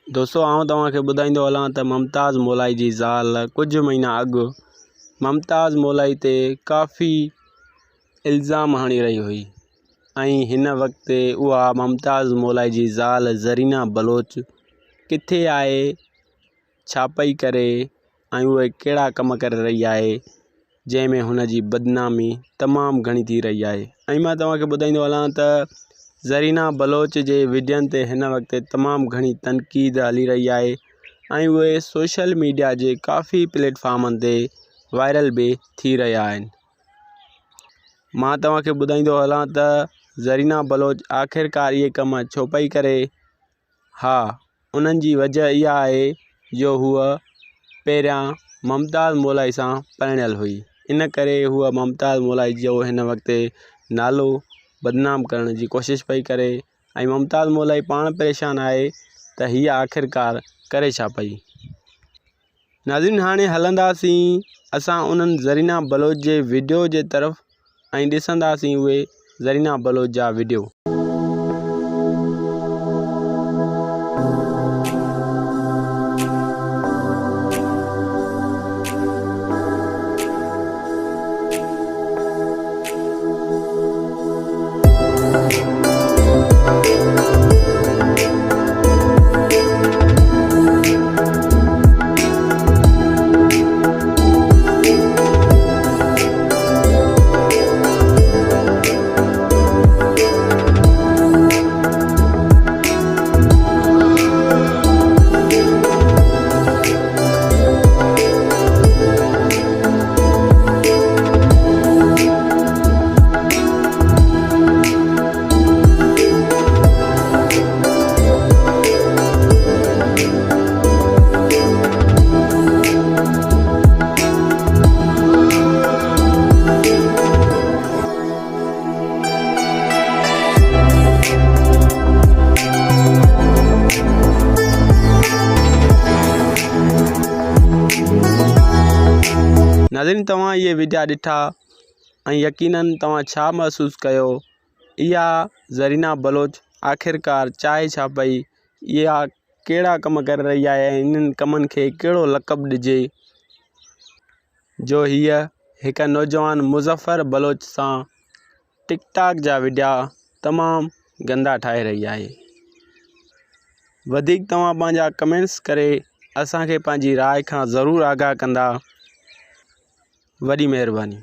दोस्तों आउं तव्हांखे ॿुधाईंदो हलां त मुमताज़ मौलाई जी ज़ाल कुछ महीना अॻु मुमताज़ मौलाई ते काफ़ी इल्ज़ाम हणी रही हुई ऐं हिन वक़्तु उहा मुमताज़ मौलाई जी ज़ाल ज़रीना बलोच किथे आहे, छा पई करे ऐं उहे कहिड़ा कम करे रही आहे जंहिंमें हुन जी बदनामी तमामु घणी थी रही आहे। ऐं मां तव्हांखे ॿुधाईंदो हलां त ज़रीना बलोच जे वीडियोनि ते हिन वक़्तु तमामु घणी तनक़ीद हली रही आहे ऐं उहे सोशल मीडिया जे काफ़ी प्लेटफॉर्मनि ते वायरल भी थी रहिया आहिनि। मां तव्हांखे ॿुधाईंदो हलां त ज़रीना बलोच आख़िरकार इहे कम छो पई करे। हा, उन्हनि जी वजह इहा आहे जो हूअ पहिरियां मुमताज़ मौलाई सां परिणियल हुई, इन करे हूअ मुमताज़ मौलाई जो हिन वक़्तु नालो बदनाम करण जी कोशिशि पई करे ऐं मुमताज़ मौलाई पाण परेशान आहे त हीअ आख़िरकार करे छा पई। नाज़रीन, हाणे हलंदासीं असां उन्हनि ज़रीना बलोच जे वीडियो जे तरफ़ ऐं ॾिसंदासीं उहे ज़रीना बलोच जा वीडियो। नाज़रीन, तव्हां ये वीडियो ॾिठा ऐं यकीनन तव्हां छा महसूस कयो, इहा ज़रीना बलोच आख़िरकार चाहे छा पई, इहा कहिड़ा कम करे रही आहे, इन्हनि कमनि खे कहिड़ो लक़ब ॾिजे जो हीअ हिक नौजवान मुज़फ़र बलोच सां टिकटॉक जा वीडियो तमामु गंदा ठाहे रही आहे। वधीक तव्हां पंहिंजा कमेंट्स करे असांखे पंहिंजी राय खां ज़रूरु आगाह कंदा। वॾी महिरबानी।